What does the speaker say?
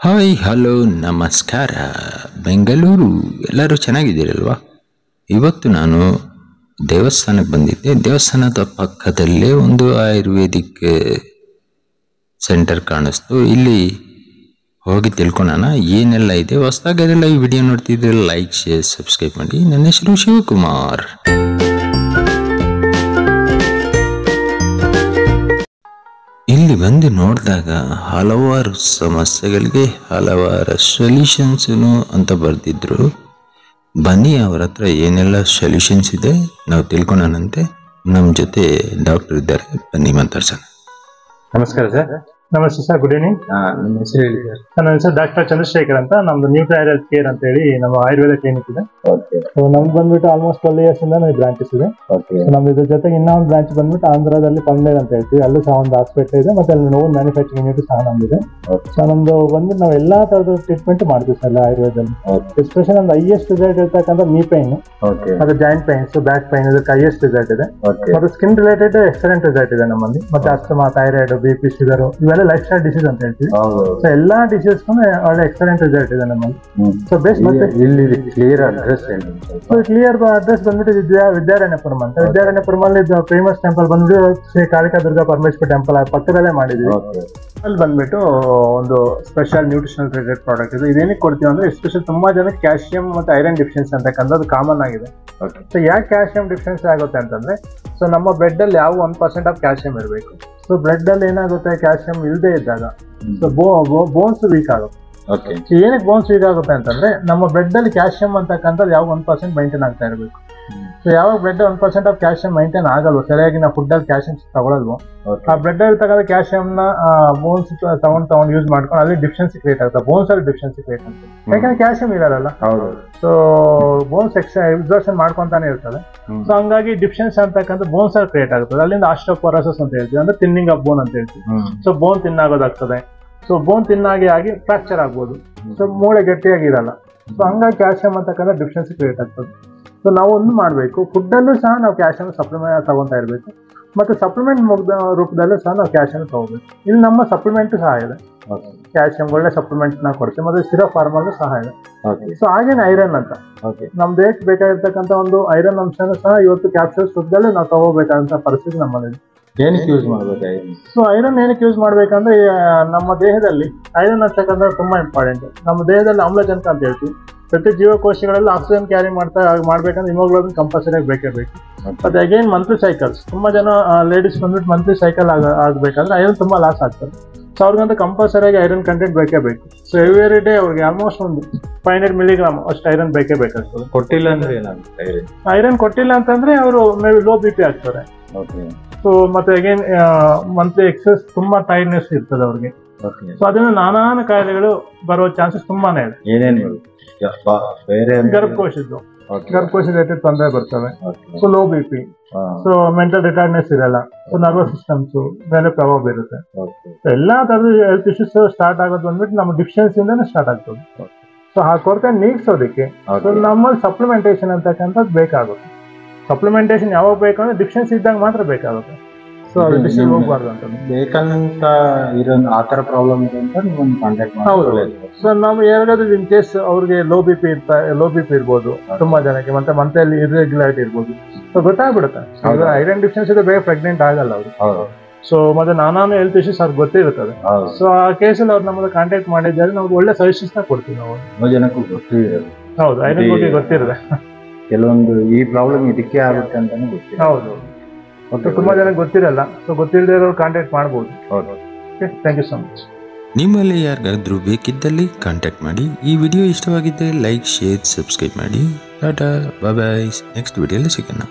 Hi hello ನಮಸ್ಕಾರ ಬೆಂಗಳೂರು ಎಲ್ಲರೂ ಚೆನ್ನಾಗಿದ್ದೀರಲ್ವಾ. ಇವತ್ತು ನಾನು ದೇವಸ್ಥಾನಕ್ಕೆ ಬಂದಿದ್ದೆ. ದೇವಸ್ಥಾನದ ಪಕ್ಕದಲ್ಲೇ ಒಂದು ಆಯುರ್ವೇದಿಕ್ ಸೆಂಟರ್ ಕಾಣಿಸ್ತು. ಇಲ್ಲಿ ಹೋಗಿ ತಿಳ್ಕೊಳ್ಳೋಣ ಏನೆಲ್ಲ ಇದೆ. ಹೊಸದಾಗಿ ಅದೆಲ್ಲ ಈ ವಿಡಿಯೋ ನೋಡ್ತಿದ್ರೆ ಲೈಕ್ ಶೇರ್ ಸಬ್ಸ್ಕ್ರೈಬ್ ಮಾಡಿ. ನನ್ನ ಹೆಸರು ಶಿವಕುಮಾರ್. ಇಲ್ಲಿ ಬಂದು ನೋಡಿದಾಗ ಹಲವಾರು ಸಮಸ್ಯೆಗಳಿಗೆ ಹಲವಾರು ಸೊಲ್ಯೂಷನ್ಸು ಅಂತ ಬರೆದಿದ್ರು. ಬನ್ನಿ ಅವ್ರ ಹತ್ರ ಏನೆಲ್ಲ ಸೊಲ್ಯೂಷನ್ಸ್ ಇದೆ ನಾವು ತಿಳ್ಕೊಳ್ಳೋಣಂತೆ. ನಮ್ಮ ಜೊತೆ ಡಾಕ್ಟರ್ ಇದ್ದಾರೆ, ಬನ್ನಿ ಮಾತಾಡ್ಸೋಣ. ನಮಸ್ಕಾರ ಸರ್. ನಮಸ್ತೆ ಸರ್, ಗುಡ್ ಈವ್ನಿಂಗ್. ನಿಮ್ಮ ಹೆಸರು ಹೇಳಿ ಸರ್. ನನ್ನ ಹೆಸರು ಡಾಕ್ಟರ್ ಚಂದ್ರಶೇಖರ್ ಅಂತ. ನಮ್ದು ನ್ಯೂಟ್ರಿ ಆಯುರ್ವೇದ ಕೇರ್ ಅಂತ ಹೇಳಿ ನಮ್ಮ ಆಯುರ್ವೇದ ಕ್ಲಿನಿಕ್ ಇದೆ. ನಮ್ದು ಬಂದ್ಬಿಟ್ಟು ಆಲ್ಮೋಸ್ಟ್ 12 years ಇಂದ ಬ್ರಾಂಚಸ್ ಇದೆ. ನಮ್ದು ಇದ್ರ ಜೊತೆಗೆ ಇನ್ನೊಂದು ಬ್ರಾಂಚ್ ಬಂದ್ಬಿಟ್ಟು ಆಂಧ್ರದಲ್ಲಿ ಪಂದೇರ್ ಅಂತ ಹೇಳ್ತೀವಿ. ಅಲ್ಲೂ ಸಹ ಒಂದು ಹಾಸ್ಪಿಟಲ್ ಇದೆ, ಮತ್ತೆ ಅಲ್ಲಿ ನೋವು ಮ್ಯಾನುಫ್ಯಾಕ್ಚರಿಂಗ್ ಯೂನಿಟ್ ಸಹ ನಮ್ದಿದೆ. ಸೊ ನಮ್ದು ಬಂದ್ಬಿಟ್ಟು ನಾವು ಎಲ್ಲಾ ತರದ ಟ್ರೀಟ್ಮೆಂಟ್ ಮಾಡ್ತೀವಿ ಸರ್ ಆಯುರ್ವೇದದಲ್ಲಿ. ಎಸ್ಪೆಷಲ್ ನಮ್ದು ಹೈಯೆಸ್ಟ್ ರಿಸಲ್ಟ್ ಇರ್ತಕ್ಕಂಥ ನೀ ಪೈನ್, ಮತ್ತೆ ಜಾಯಿಂಟ್ ಪೈನ್ಸ್, ಬ್ಯಾಕ್ ಪೈನ್, ಇದಕ್ಕೆ ಹೈಯೆಸ್ಟ್ ರಿಸಲ್ಟ್ ಇದೆ. ಮತ್ತೆ ಸ್ಕಿನ್ ರಿಲೇಟೆಡ್ ಎಕ್ಸಲೆಂಟ್ ರಿಸಲ್ಟ್ ಇದೆ ನಮ್ಮಲ್ಲಿ. ಮತ್ತೆ ಅಸ್ತಮಾ, ಥೈರಾಯ್ಡ್, BP, ಶುಗರ್ ಇವೆಲ್ಲ ಲೈಫ್ ಸ್ಟೈಲ್ ಡಿಸೀಸ್ ಅಂತ ಹೇಳ್ತೀವಿ. ಸೊ ಎಲ್ಲಾ ಡಿಸೀಸ್ ಒಳ್ಳೆ ಎಕ್ಸಲೆಂಟ್ ರಿಸಲ್ಟ್ ಇದೆ ನಮ್ಮಲ್ಲಿ. So best. ಮತ್ತೆ ಇಲ್ಲಿ ಕ್ಲಿಯರ್ ಅಡ್ರೆಸ್ ಕ್ಲಿಯರ್ ಅಡ್ರೆಸ್ ಬಂದ್ಬಿಟ್ಟು ವಿದ್ಯಾರಣ್ಯಪುರಂ ಅಂತ. ವಿದ್ಯಾರಣ್ಯಪುರಂ ಅಲ್ಲಿ ಫೇಮಸ್ ಟೆಂಪಲ್ ಬಂದ್ಬಿಟ್ಟು ಶ್ರೀ ಕಾಳಿಕಾ ದುರ್ಗಾ ಪರಮೇಶ್ವರ ಟೆಂಪಲ್ ಪಕ್ಕದಲ್ಲೇ ಮಾಡಿದ್ವಿ. ಅಲ್ಲಿ ಬಂದ್ಬಿಟ್ಟು ಒಂದು ಸ್ಪೆಷಲ್ ನ್ಯೂಟ್ರಿಷನಲ್ ರಿಲೇಟೆಡ್ ಪ್ರಾಡಕ್ಟ್ ಇದೆ. ಇದೇನಕ್ಕೆ ಕೊಡ್ತೀವಿ ಅಂದ್ರೆ ಎಸ್ಪೆಷಲ್ ತುಂಬಾ ಜನ ಕ್ಯಾಲ್ಸಿಯಂ ಮತ್ತೆ ಐರನ್ ಡಿಫಿಷಿಯನ್ಸಿ ಅಂತಕ್ಕಂಥದ್ದು ಕಾಮನ್ ಆಗಿದೆ. ಸೊ ಯಾಕೆ ಕ್ಯಾಲ್ಸಿಯಂ ಡಿಫಿಷಿಯನ್ಸಿ ಆಗುತ್ತೆ ಅಂತಂದ್ರೆ, ಸೊ ನಮ್ಮ ಬ್ಲಡ್ ಅಲ್ಲಿ ಯಾವ 1% ಆಫ್ ಕ್ಯಾಲ್ಸಿಯಂ ಇರಬೇಕು. ಸೊ ಬ್ಲಡ್ ಅಲ್ಲಿ ಏನಾಗುತ್ತೆ, ಕ್ಯಾಲ್ಸಿಯಂ ಇಲ್ಲದೆ ಇದ್ದಾಗ ಸೊ ಬೋನ್ಸ್ ವೀಕ್ ಆಗುತ್ತೆ. ಏನಕ್ಕೆ ಬೋನ್ಸ್ ವೀಕ್ ಆಗುತ್ತೆ ಅಂತಂದ್ರೆ, ನಮ್ಮ ಬ್ಲಡ್ ಅಲ್ಲಿ ಕ್ಯಾಲ್ಸಿಯಂ ಅಂತಕ್ಕಂಥದ್ದು ಯಾವ 1% ಮೈಂಟೈನ್ ಆಗ್ತಾ ಇರಬೇಕು. ಸೊ ಯಾವಾಗ ಬ್ಲಡ್ 1% ಆಫ್ ಕ್ಯಾಲ್ಸಿಯಂ ಮೈಂಟೈನ್ ಆಗಲ್ವೋ, ಸರಿಯಾಗಿ ನಾವು ಫುಡ್ ಅಲ್ಲಿ ಕ್ಯಾಲ್ಸಿಯಂ ತಗೊಳ್ಳಲ್ವೋ, ಆ ಬ್ಲಡ್ ಅಲ್ಲಿ ತಗೊಂಡ ಕ್ಯಾಲ್ಸಿಯಂ ನ ಬೋನ್ಸ್ ತಗೊಂಡು ಯೂಸ್ ಮಾಡ್ಕೊಂಡು ಅಲ್ಲಿ ಡಿಫಿಷಿಯನ್ಸಿ ಕ್ರಿಯೇಟ್ ಆಗುತ್ತೆ. ಬೋನ್ಸ್ ಅಲ್ಲಿ ಡಿಫಿಷಿಯನ್ಸಿ ಕ್ರಿಯೇಟ್ ಆಗುತ್ತೆ, ಯಾಕಂದ್ರೆ ಕ್ಯಾಲ್ಸಿಯಂ ಇರಲ್ಲ. ಸೊ ಬೋನ್ಸ್ ಎಕ್ಸಾರ್ಷನ್ ಮಾಡ್ಕೊಂತಾನೆ ಇರ್ತದೆ. ಸೊ ಹಂಗಾಗಿ ಡಿಫಿಷಿಯನ್ಸಿ ಅಂತಕ್ಕಂಥ ಬೋನ್ಸ್ ಅಲ್ಲಿ ಕ್ರಿಯೇಟ್ ಆಗುತ್ತದೆ. ಅಲ್ಲಿಂದ ಆಸ್ಟಿಯೋಪೊರೋಸಿಸ್ ಅಂತ ಹೇಳ್ತೀವಿ, ಅಂದ್ರೆ ಥಿನ್ನಿಂಗ್ ಆಫ್ ಬೋನ್ ಅಂತ ಹೇಳ್ತೀವಿ. ಸೊ ಬೋನ್ ತಿನ್ನಾಗೋದಾಗ್ತದೆ. ಸೊ ಬೋನ್ ತಿನ್ನಾಗಿ ಆಗಿ ಫ್ರಾಕ್ಚರ್ ಆಗ್ಬೋದು. ಸೊ ಮೂಳೆ ಗಟ್ಟಿಯಾಗಿ ಇರಲ್ಲ. ಸೊ ಹಂಗಾಗಿ ಕ್ಯಾಲ್ಸಿಯಂ ಅಂತಕ್ಕಂಥ ಡಿಫಿಷಿಯನ್ಸಿ ಕ್ರಿಯೇಟ್ ಆಗ್ತದೆ. ಸೊ ನಾವು ಒಂದು ಮಾಡಬೇಕು, ಫುಡ್ಡಲ್ಲೂ ಸಹ ನಾವು ಕ್ಯಾಲ್ಸಿಯಂ ಸಪ್ಲಿಮೆಂಟ್ ತಗೊತಾ ಇರಬೇಕು, ಮತ್ತೆ ಸಪ್ಲಿಮೆಂಟ್ ರೂಪದಲ್ಲೂ ಸಹ ನಾವು ಕ್ಯಾಲ್ಸಿಯಂ ತಗೋಬೇಕು. ಇಲ್ಲಿ ನಮ್ಮ ಸಪ್ಲಿಮೆಂಟ್ ಸಹ ಇದೆ, ಕ್ಯಾಲ್ಸಿಯಂ ಒಳ್ಳೆ ಸಪ್ಲಿಮೆಂಟ್ ನಾವು ಕೊಡ್ತೀವಿ. ಮತ್ತೆ ಸಿರೋ ಫಾರ್ಮಲ್ಲೂ ಸಹ ಇದೆ. ಸೊ ಹಾಗೇನೆ ಐರನ್ ಅಂತ ನಮ್ ದೇಹಕ್ಕೆ ಬೇಕಾಗಿರ್ತಕ್ಕಂಥ ಒಂದು ಐರನ್ ಅಂಶನೂ ಸಹ ಇವತ್ತು ಕ್ಯಾಪ್ಸೂಲ್ಸ್ ರೂಪದಲ್ಲಿ ನಾವು ತಗೋಬೇಕಾದಂತ ಪರಿಸ್ಥಿತಿ ನಮ್ಮಲ್ಲಿ. ಏನಕ್ಕೆ ಯೂಸ್ ಮಾಡ್ಬೇಕು? ಸೊ ಐರನ್ ಏನಕ್ಕೆ ಯೂಸ್ ಮಾಡ್ಬೇಕಂದ್ರೆ, ನಮ್ಮ ದೇಹದಲ್ಲಿ ಐರನ್ ಅಂತಕ್ಕಂಥ ತುಂಬಾ ಇಂಪಾರ್ಟೆಂಟ್. ನಮ್ಮ ದೇಹದಲ್ಲಿ ಆಮ್ಲಜನಕ ಅಂತ ಹೇಳ್ತೀವಿ. ಪ್ರತಿ ಜೀವಕೋಶಗಳಲ್ಲಿ ಆಕ್ಸಿಜನ್ ಕ್ಯಾರಿ ಮಾಡ್ಬೇಕಂದ್ರೆ ಹಿಮೋಗ್ಲೋಬಿನ್ ಕಂಪಲ್ಸರಿ ಬೇಕೇ ಬೇಕು. ಮತ್ತೆ ಅಗೇನ್ ಮಂತ್ಲಿ ಸೈಕಲ್ಸ್, ತುಂಬಾ ಜನ ಲೇಡೀಸ್ ಬಂದ್ಬಿಟ್ಟು ಮಂತ್ಲಿ ಸೈಕಲ್ ಆಗ್ಬೇಕಂದ್ರೆ ಐರನ್ ತುಂಬಾ ಲಾಸ್ ಆಗ್ತದೆ. ಸೊ ಅವ್ರಿಗಂತ ಕಂಪಲ್ಸರಿಯಾಗಿ ಐರನ್ ಕಂಟೆಂಟ್ ಬೇಕೇ ಬೇಕು. ಸೊ ಎವ್ರಿ ಡೇ ಅವ್ರಿಗೆ ಆಲ್ಮೋಸ್ಟ್ ಒಂದು 500 mg ಅಷ್ಟು ಐರನ್ ಬೇಕೇ ಬೇಕಾಗ್ತದೆ. ಕೊಟ್ಟಿಲ್ಲ ಅಂದ್ರೆ ಏನಾಗುತ್ತೆ? ಐರನ್ ಕೊಟ್ಟಿಲ್ಲ ಅಂತಂದ್ರೆ ಅವರು ಮೇ ಬಿ ಲೋ BP ಆಗ್ತಾರೆ. ಸೊ ಮತ್ತೆ ಅಗೇನ್ ಮಂತ್ಲಿ ಎಕ್ಸಸ್ ತುಂಬಾ ಟೈರ್ಡ್ನೆಸ್ ಇರ್ತದೆ ಅವ್ರಿಗೆ. ಸೊ ಅದರಿಂದ ನಾನಾ ಕಾಯಿಲೆಗಳು ಬರೋ ಚಾನ್ಸಸ್ ತುಂಬಾನೇ ಇದೆ. ಏನೇನು? ಗರ್ಭಕೋಶದ್ದು ರಿಲೇಟೆಡ್ ತೊಂದರೆ ಬರ್ತವೆ. So low BP, so mental retardness ಇರಲ್ಲ, ಸೊ ನರ್ವಸ್ ಸಿಸ್ಟಮ್ಸ್ ಮೇಲೆ ಪ್ರಭಾವ ಬೀರುತ್ತೆ. ಎಲ್ಲಾ ತರದ ಹೆಲ್ತ್ ಇಶ್ಯೂಸ್ ಸ್ಟಾರ್ಟ್ ಆಗೋದು ಬಂದ್ಬಿಟ್ಟು ನಮ್ಮ ಡಿಫಿಷಿಯನ್ಸಿಯಿಂದಾನೇ ಸ್ಟಾರ್ಟ್ ಆಗ್ತದೆ. ಸೊ ಆ ಕೊರತೆ ನೀಗಿಸೋದಕ್ಕೆ ನಮ್ಮಲ್ಲಿ ಸಪ್ಲಿಮೆಂಟೇಷನ್ ಅಂತಕ್ಕಂಥದ್ದು ಬೇಕಾಗುತ್ತೆ. ಸಪ್ಲಿಮೆಂಟೇಷನ್ ಯಾವಾಗ ಬೇಕಂದ್ರೆ ಡಿಫಿಷಿಯನ್ಸಿ ಇದ್ದಾಗ ಮಾತ್ರ ಬೇಕಾಗುತ್ತೆ. ಸೊ ಅದು ಡಿಸೀಸ್ ಹೋಗ್ಬಾರ್ದು ಅಂತ ಬೇಕಂತ ಇರೋ ಆತರ ಪ್ರಾಬ್ಲಮ್ ಇದೆ ಅಂತ ನಿಮ್ಮನ್ನು ಕಾಂಟ್ಯಾಕ್ಟ್ ಮಾಡಿ. ಹೌದು. ಸೊ ನಾವು ಯಾವಾಗಾದ್ರೂ ಇನ್ ಕೇಸ್ ಅವ್ರಿಗೆ ಲೋ BP ಇರ್ಬೋದು ತುಂಬಾ ಜನಕ್ಕೆ, ಮತ್ತೆ ಮಂತಲ್ಲಿ ಇರ್ರೆಗ್ಯುಲಾರಿಟಿ ಇರ್ಬೋದು. ಸೊ ಗೊತ್ತಾಗ್ಬಿಡುತ್ತೆ ಐರನ್ ಡಿಫಿಷಿಯನ್ಸಿ ಇದೆ, ಬೇಗ ಪ್ರೆಗ್ನೆಂಟ್ ಆಗಲ್ಲ ಅವರು. ಸೊ ಮತ್ತೆ ನಾನಾನು ಹೆಲ್ತ್ ಇಶ್ಯೂಸ್ ಅವ್ರಿಗೆ ಗೊತ್ತಿರುತ್ತದೆ. ಸೊ ಆ ಕೇಸಲ್ಲಿ ಅವ್ರು ನಮ್ಮನ್ನ ಕಾಂಟ್ಯಾಕ್ಟ್ ಮಾಡಿದ್ದಾರೆ, ನಾವು ಒಳ್ಳೆ ಸಜೆಷನ್ಸ್ ನ ಕೊಡ್ತೀವಿ. ನಾವು ಜನಕ್ಕೂ ಗೊತ್ತಿರೋದು. ಹೌದು, ಐರನ್ ಬಗ್ಗೆ ಗೊತ್ತಿರುತ್ತೆ. ಕೆಲವೊಂದು ಈ ಪ್ರಾಬ್ಲಮ್ ಇದಕ್ಕೆ ಆಗುತ್ತೆ ಅಂತಾನೆ ಗೊತ್ತಿಲ್ಲ. ಹೌದು, ಮತ್ತೆ ತುಂಬಾ ಜನ ಗೊತ್ತಿರಲ್ಲ. ಸೊ ಗೊತ್ತಿಲ್ಲದೆ ಇರೋರು ಕಾಂಟ್ಯಾಕ್ಟ್ ಮಾಡ್ಬೋದು. Thank you so much. ನಿಮ್ಮಲ್ಲಿ ಯಾರಿಗಾದ್ರೂ ಬೇಕಿದ್ದಲ್ಲಿ ಕಾಂಟ್ಯಾಕ್ಟ್ ಮಾಡಿ. ಈ ವಿಡಿಯೋ ಇಷ್ಟವಾಗಿದ್ದರೆ ಲೈಕ್ ಶೇರ್ ಸಬ್ಸ್ಕ್ರೈಬ್ ಮಾಡಿ. ಟಾಟಾ, ಬಾಯ್ ಬಾಯ್. ನೆಕ್ಸ್ಟ್ ವಿಡಿಯೋಲಿ ಸಿಗೋಣ.